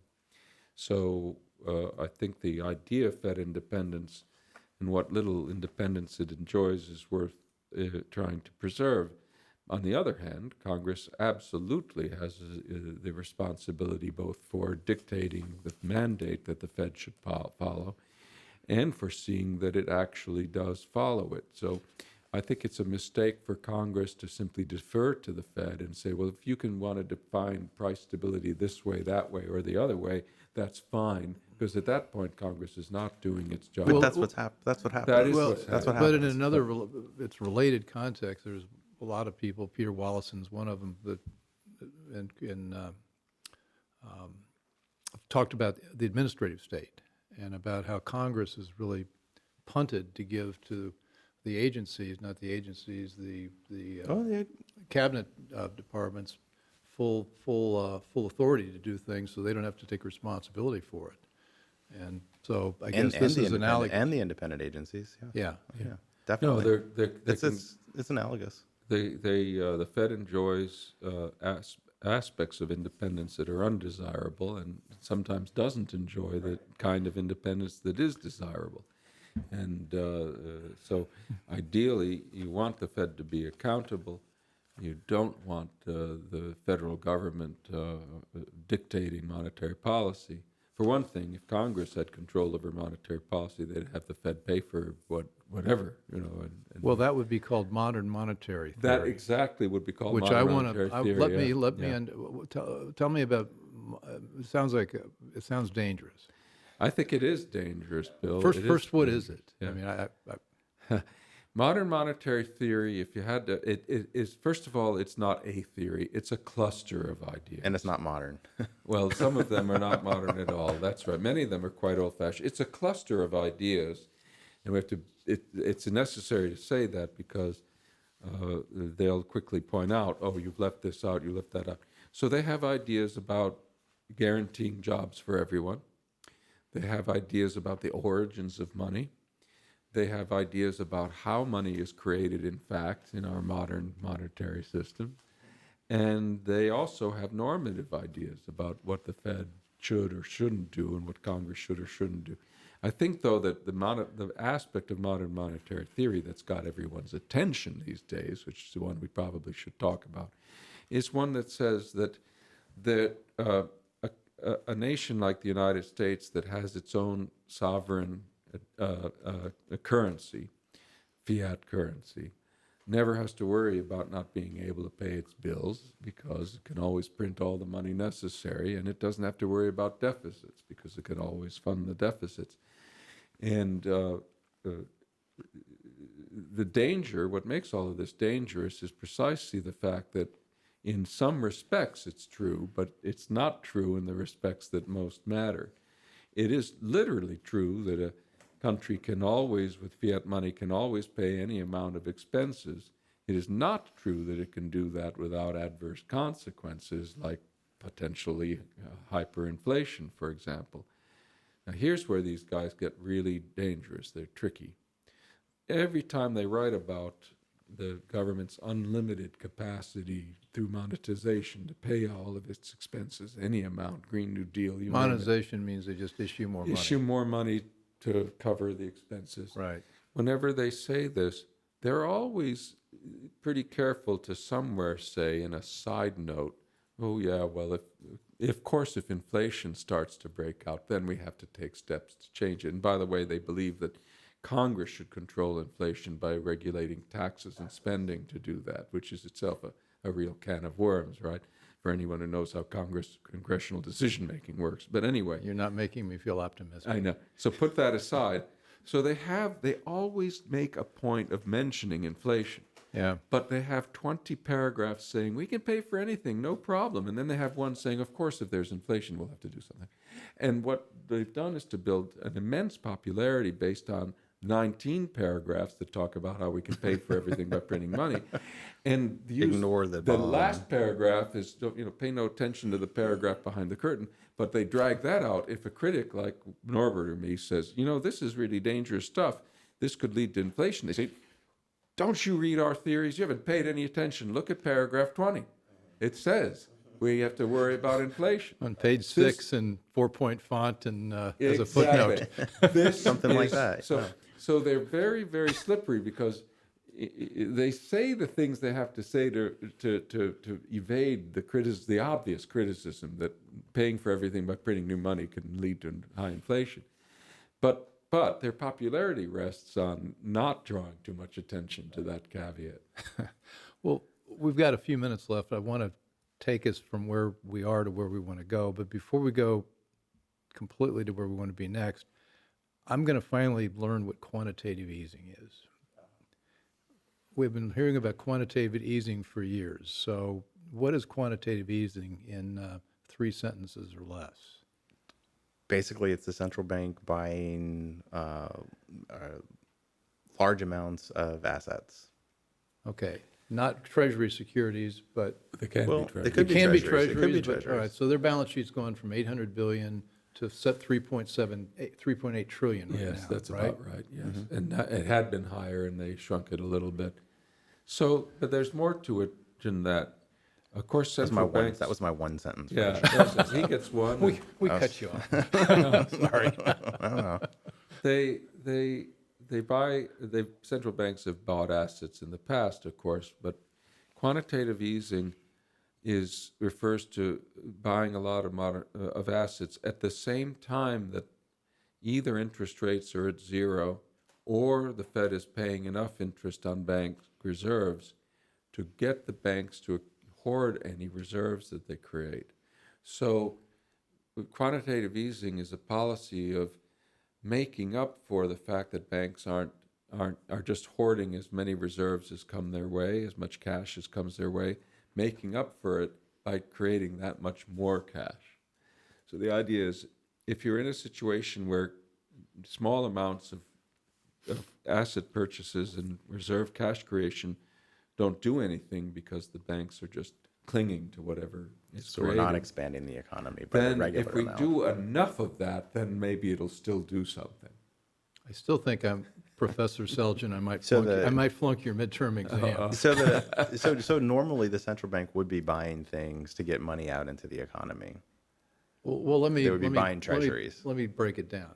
[SPEAKER 4] So I think the idea of Fed independence and what little independence it enjoys is worth trying to preserve. On the other hand, Congress absolutely has the responsibility both for dictating the mandate that the Fed should follow and for seeing that it actually does follow it. So I think it's a mistake for Congress to simply defer to the Fed and say, well, if you want to define price stability this way, that way, or the other way, that's fine. Because at that point, Congress is not doing its job.
[SPEAKER 3] But that's what happens.
[SPEAKER 4] That is what's
[SPEAKER 3] that's what
[SPEAKER 2] But
[SPEAKER 3] happens.
[SPEAKER 2] in another, it's related context. There's a lot of people. Peter Wallison's one of them that, talked about the administrative state and about how Congress has really punted to give to the agencies, not the agencies, the cabinet departments, full authority to do things, so they don't have to take responsibility for it. And so I guess this is analogous.
[SPEAKER 3] And the independent agencies.
[SPEAKER 2] Yeah.
[SPEAKER 3] Definitely.
[SPEAKER 4] No,
[SPEAKER 3] it's analogous.
[SPEAKER 4] the Fed enjoys aspects of independence that are undesirable and sometimes doesn't enjoy the kind of independence that is desirable. And so ideally, you want the Fed to be accountable. You don't want the federal government dictating monetary policy. For one thing, if Congress had control over monetary policy, they'd have the Fed pay for whatever, you know. And
[SPEAKER 2] Well, that would be called modern monetary theory.
[SPEAKER 4] that exactly would be called
[SPEAKER 2] which
[SPEAKER 4] modern
[SPEAKER 2] I want
[SPEAKER 4] monetary
[SPEAKER 2] to
[SPEAKER 4] theory.
[SPEAKER 2] let me tell me about. It sounds dangerous.
[SPEAKER 4] I think it is dangerous, Bill.
[SPEAKER 2] First, what is it?
[SPEAKER 4] Yeah.
[SPEAKER 2] I mean,
[SPEAKER 4] Modern monetary theory, if you had to, it is, first of all, it's not a theory, it's a cluster of ideas.
[SPEAKER 3] And it's not modern.
[SPEAKER 4] Well, some of them are not modern at all. That's right. Many of them are quite old-fashioned. It's a cluster of ideas, and we have to. It's necessary to say that because they'll quickly point out, "Oh, you've left this out. You left that out." So they have ideas about guaranteeing jobs for everyone. They have ideas about the origins of money. They have ideas about how money is created, in fact, in our modern monetary system. And they also have normative ideas about what the Fed should or shouldn't do and what Congress should or shouldn't do. I think, though, that the aspect of modern monetary theory that's got everyone's attention these days, which is the one we probably should talk about, is one that says that a nation like the United States that has its own sovereign a currency, fiat currency, never has to worry about not being able to pay its bills because it can always print all the money necessary, and it doesn't have to worry about deficits because it can always fund the deficits. And the danger, what makes all of this dangerous, is precisely the fact that In some respects, it's true, but it's not true in the respects that most matter. It is literally true that a country can always, with fiat money, can always pay any amount of expenses. It is not true that it can do that without adverse consequences, like potentially hyperinflation, for example. Now, here's where these guys get really dangerous. They're tricky. Every time they write about the government's unlimited capacity through monetization to pay all of its expenses, any amount, Green New Deal, you
[SPEAKER 2] Monetization means they just issue more money.
[SPEAKER 4] issue more money to cover the expenses.
[SPEAKER 2] Right.
[SPEAKER 4] Whenever they say this, they're always pretty careful to somewhere say in a side note, oh yeah, well, of course, if inflation starts to break out, then we have to take steps to change it. And by the way, they believe that Congress should control inflation by regulating taxes and spending to do that, which is itself a real can of worms, right? For anyone who knows how congressional decision-making works. But anyway.
[SPEAKER 2] You're not making me feel optimistic.
[SPEAKER 4] I know. So put that aside. So they always make a point of mentioning inflation.
[SPEAKER 2] Yeah.
[SPEAKER 4] But they have 20 paragraphs saying, we can pay for anything, no problem. And then they have one saying, of course, if there's inflation, we'll have to do something. And what they've done is to build an immense popularity based on 19 paragraphs that talk about how we can pay for everything by printing money. And
[SPEAKER 3] Ignore the
[SPEAKER 4] last paragraph is, pay no attention to the paragraph behind the curtain. But they drag that out if a critic like Norbert or me says, this is really dangerous stuff. This could lead to inflation. They say, don't you read our theories? You haven't paid any attention. Look at paragraph 20. It says we have to worry about inflation.
[SPEAKER 2] On page 6 in 4-point font and as a footnote.
[SPEAKER 3] Something like that.
[SPEAKER 4] So they're very, very slippery because they say the things they have to say to evade the obvious criticism that paying for everything by printing new money can lead to high inflation. But their popularity rests on not drawing too much attention to that caveat.
[SPEAKER 2] Well, we've got a few minutes left. I want to take us from where we are to where we want to go. But before we go completely to where we want to be next, I'm going to finally learn what quantitative easing is. We've been hearing about quantitative easing for years. So what is quantitative easing in 3 sentences or less?
[SPEAKER 3] Basically, it's the central bank buying large amounts of assets.
[SPEAKER 2] Okay, not treasury securities, but
[SPEAKER 4] They can be treasuries.
[SPEAKER 3] They could be
[SPEAKER 2] can be
[SPEAKER 3] treasuries. It could be
[SPEAKER 2] treasuries. But, all right,
[SPEAKER 3] treasuries.
[SPEAKER 2] so their balance sheet's going from $800 billion to set 3.8 trillion right
[SPEAKER 4] Yes,
[SPEAKER 2] now,
[SPEAKER 4] that's
[SPEAKER 2] right?
[SPEAKER 4] about right, yes. And it had been higher, and they shrunk it a little bit. So, but there's more to it than that. Of course, central banks...
[SPEAKER 3] That was my one sentence.
[SPEAKER 4] Yeah, he gets one.
[SPEAKER 2] We cut you off.
[SPEAKER 3] Sorry. I don't know.
[SPEAKER 4] Central banks have bought assets in the past, of course, but quantitative easing refers to buying a lot of assets at the same time that either interest rates are at zero or the Fed is paying enough interest on bank reserves to get the banks to hoard any reserves that they create. So quantitative easing is a policy of making up for the fact that banks are just hoarding as many reserves as come their way, as much cash as comes their way, making up for it by creating that much more cash. So the idea is, if you're in a situation where small amounts of asset purchases and reserve cash creation don't do anything because the banks are just clinging to whatever is
[SPEAKER 3] So
[SPEAKER 4] created,
[SPEAKER 3] we're not expanding the economy by the
[SPEAKER 4] then
[SPEAKER 3] regular
[SPEAKER 4] if we
[SPEAKER 3] amount.
[SPEAKER 4] do enough of that, then maybe it'll still do something.
[SPEAKER 2] I still think I'm Professor Selgin. I might
[SPEAKER 3] So
[SPEAKER 2] flunk your midterm exam.
[SPEAKER 3] So normally the central bank would be buying things to get money out into the economy.
[SPEAKER 2] Well, let me.
[SPEAKER 3] They would be
[SPEAKER 2] let me-
[SPEAKER 3] buying treasuries.
[SPEAKER 2] Let me break it down.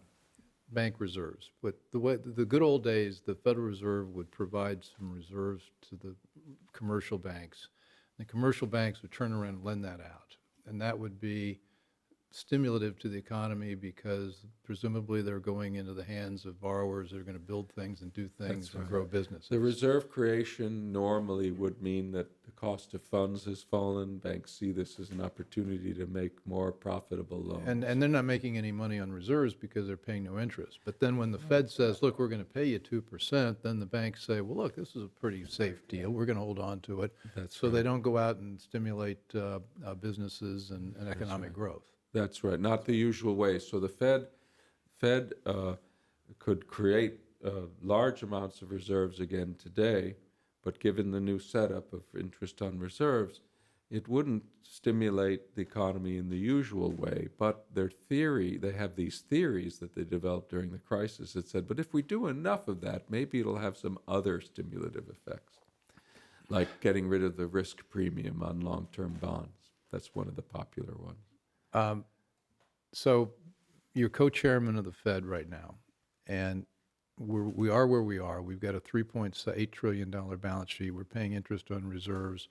[SPEAKER 2] Bank reserves. But the good old days, the Federal Reserve would provide some reserves to the commercial banks. The commercial banks would turn around and lend that out, and that would be stimulative to the economy because presumably they're going into the hands of borrowers that are going to build things and do things and grow businesses.
[SPEAKER 4] The reserve creation normally would mean that the cost of funds has fallen. Banks see this as an opportunity to make more profitable loans.
[SPEAKER 2] And they're not making any money on reserves because they're paying no interest. But then when the Fed says, look, we're going to pay you 2%, then the banks say, well, look, this is a pretty safe deal. We're going to hold on to it.
[SPEAKER 4] That's
[SPEAKER 2] right.
[SPEAKER 4] right.
[SPEAKER 2] They don't go out and stimulate businesses and economic growth.
[SPEAKER 4] That's right, not the usual way. So the Fed could create large amounts of reserves again today, but given the new setup of interest on reserves, it wouldn't stimulate the economy in the usual way. But they have these theories that they developed during the crisis that said, but if we do enough of that, maybe it'll have some other stimulative effects, like getting rid of the risk premium on long-term bonds. That's one of the popular ones.
[SPEAKER 2] So you're co-chairman of the Fed right now, and we are where we are. We've got a $3.8 trillion balance sheet. We're paying interest on reserves.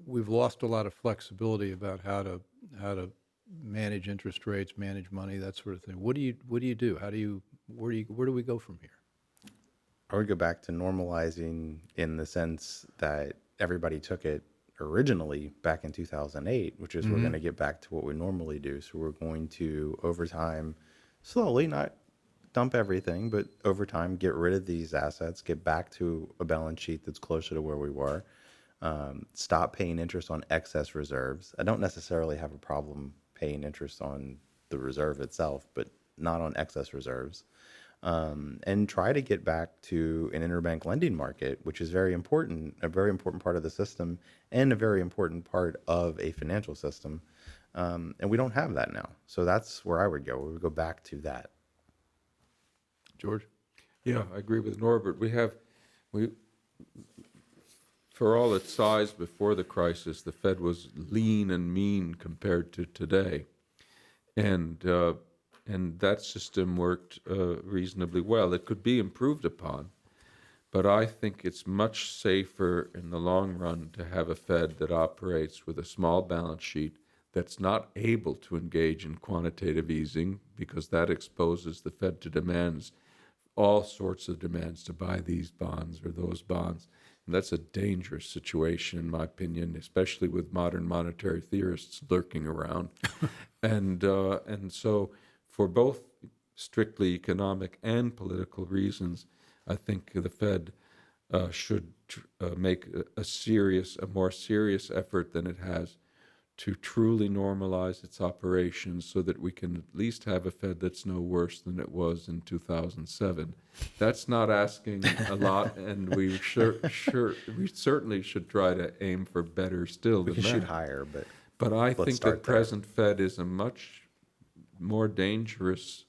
[SPEAKER 2] We've lost a lot of flexibility about how to manage interest rates, manage money, that sort of thing. What do you do? Where do we go from here?
[SPEAKER 3] I would go back to normalizing in the sense that everybody took it originally back in 2008, which is we're going to get back to what we normally do. So we're going to, over time, slowly, not dump everything, but over time, get rid of these assets, get back to a balance sheet that's closer to where we were, stop paying interest on excess reserves. I don't necessarily have a problem paying interest on the reserve itself, but not on excess reserves. And try to get back to an interbank lending market, which is very important, a very important part of the system and a very important part of a financial system. And we don't have that now. So that's where I would go. We would go back to that.
[SPEAKER 2] George?
[SPEAKER 4] Yeah, I agree with Norbert. For all its size before the crisis, the Fed was lean and mean compared to today. And that system worked reasonably well. It could be improved upon, but I think it's much safer in the long run to have a Fed that operates with a small balance sheet that's not able to engage in quantitative easing, because that exposes the Fed to demands, all sorts of demands to buy these bonds or those bonds. And that's a dangerous situation, in my opinion, especially with modern monetary theorists lurking around. And so for both strictly economic and political reasons, I think the Fed should make a more serious effort than it has to truly normalize its operations so that we can at least have a Fed that's no worse than it was in 2007. That's not asking a lot, and we certainly should try to aim for better still than that.
[SPEAKER 3] We should higher,
[SPEAKER 4] but I think the
[SPEAKER 3] there.
[SPEAKER 4] present Fed is a much more dangerous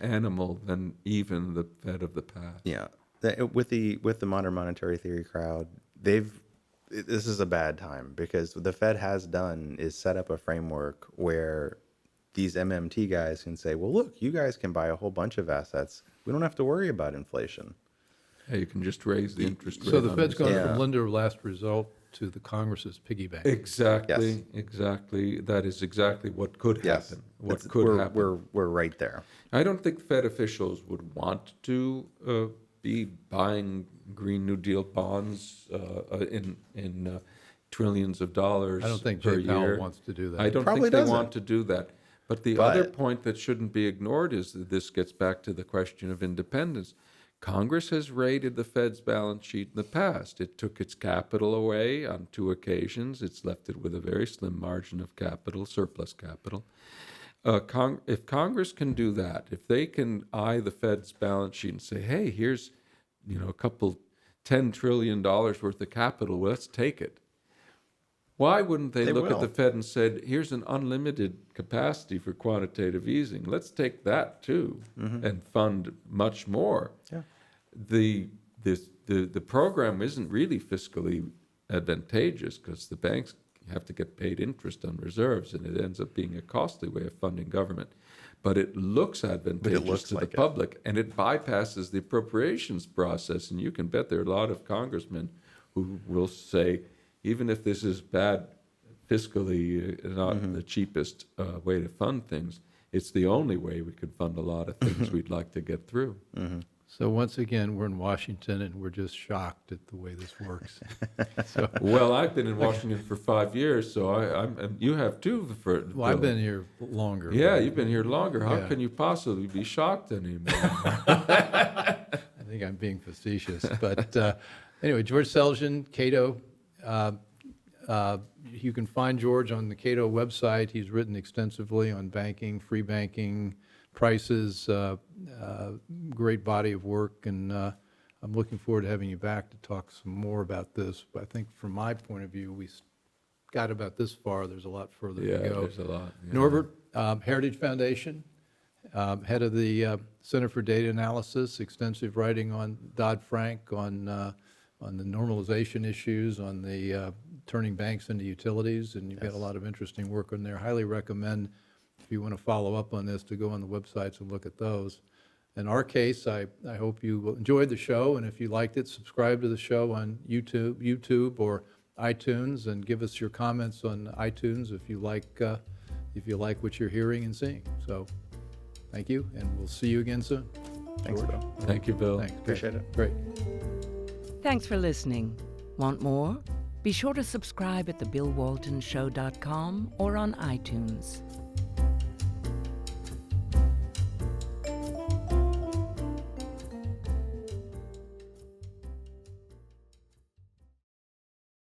[SPEAKER 4] animal than even the Fed of the past.
[SPEAKER 3] Yeah, with the modern monetary theory crowd, this is a bad time, because what the Fed has done is set up a framework where these MMT guys can say, well, look, you guys can buy a whole bunch of assets. We don't have to worry about inflation.
[SPEAKER 4] Yeah, you can just raise the interest rate.
[SPEAKER 2] So the Fed's gone
[SPEAKER 3] Yeah.
[SPEAKER 2] from lender of last result to the Congress's piggy bank.
[SPEAKER 4] Exactly,
[SPEAKER 3] Yes.
[SPEAKER 4] exactly. That is exactly what could
[SPEAKER 3] Yes.
[SPEAKER 4] happen. What
[SPEAKER 3] It's-
[SPEAKER 4] could
[SPEAKER 3] we're,
[SPEAKER 4] happen.
[SPEAKER 3] We're right there.
[SPEAKER 4] I don't think Fed officials would want to be buying Green New Deal bonds in trillions of dollars
[SPEAKER 2] I don't think
[SPEAKER 4] per
[SPEAKER 2] Jay Powell
[SPEAKER 4] year.
[SPEAKER 2] wants to do that.
[SPEAKER 4] I don't
[SPEAKER 3] Probably
[SPEAKER 4] think they
[SPEAKER 3] doesn't.
[SPEAKER 4] want to do that. But the
[SPEAKER 3] But-
[SPEAKER 4] other point that shouldn't be ignored is that this gets back to the question of independence. Congress has raided the Fed's balance sheet in the past. It took its capital away on 2 occasions. It's left it with a very slim margin of capital, surplus capital. If Congress can do that, if they can eye the Fed's balance sheet and say, hey, here's a couple $10 trillion worth of capital, well, let's take it. Why wouldn't they look at the Fed and said, here's an unlimited capacity for quantitative easing. Let's take that too and fund much more.
[SPEAKER 3] Yeah.
[SPEAKER 4] The program isn't really fiscally advantageous because the banks have to get paid interest on reserves, and it ends up being a costly way of funding government. But it looks advantageous to the public, and it bypasses the appropriations process. And you can bet there are a lot of congressmen who will say, even if this is bad fiscally not the cheapest way to fund things. It's the only way we could fund a lot of things we'd like to get through.
[SPEAKER 2] So once again, we're in Washington, and we're just shocked at the way this works. So,
[SPEAKER 4] Well, I've been in Washington for 5 years, so and you have too.
[SPEAKER 2] well, I've been here longer.
[SPEAKER 4] Yeah,
[SPEAKER 2] but
[SPEAKER 4] you've been here longer. How
[SPEAKER 2] Yeah.
[SPEAKER 4] can you possibly be shocked anymore?
[SPEAKER 2] I think I'm being facetious. But anyway, George Selgin, Cato. You can find George on the Cato website. He's written extensively on banking, free banking, prices, great body of work, and I'm looking forward to having you back to talk some more about this. But I think from my point of view, we got about this far. There's a lot further
[SPEAKER 4] Yeah,
[SPEAKER 2] to go.
[SPEAKER 4] there's a lot. Yeah.
[SPEAKER 2] Norbert, Heritage Foundation, head of the Center for Data Analysis, extensive writing on Dodd-Frank, on the normalization issues, on the turning banks into utilities, and you've got a lot of interesting work on there. Highly recommend, if you want to follow up on this, to go on the websites and look at those. In our case, I hope you enjoyed the show, and if you liked it, subscribe to the show on YouTube or iTunes, and give us your comments on iTunes if you like what you're hearing and seeing. So, thank you, and we'll see you again soon.
[SPEAKER 3] Thanks,
[SPEAKER 2] George.
[SPEAKER 3] Bill.
[SPEAKER 4] Thank you, Bill.
[SPEAKER 2] Thanks.
[SPEAKER 3] Appreciate it.
[SPEAKER 2] Great.
[SPEAKER 1] Thanks for listening. Want more? Be sure to subscribe at thebillwaltonshow.com or on iTunes.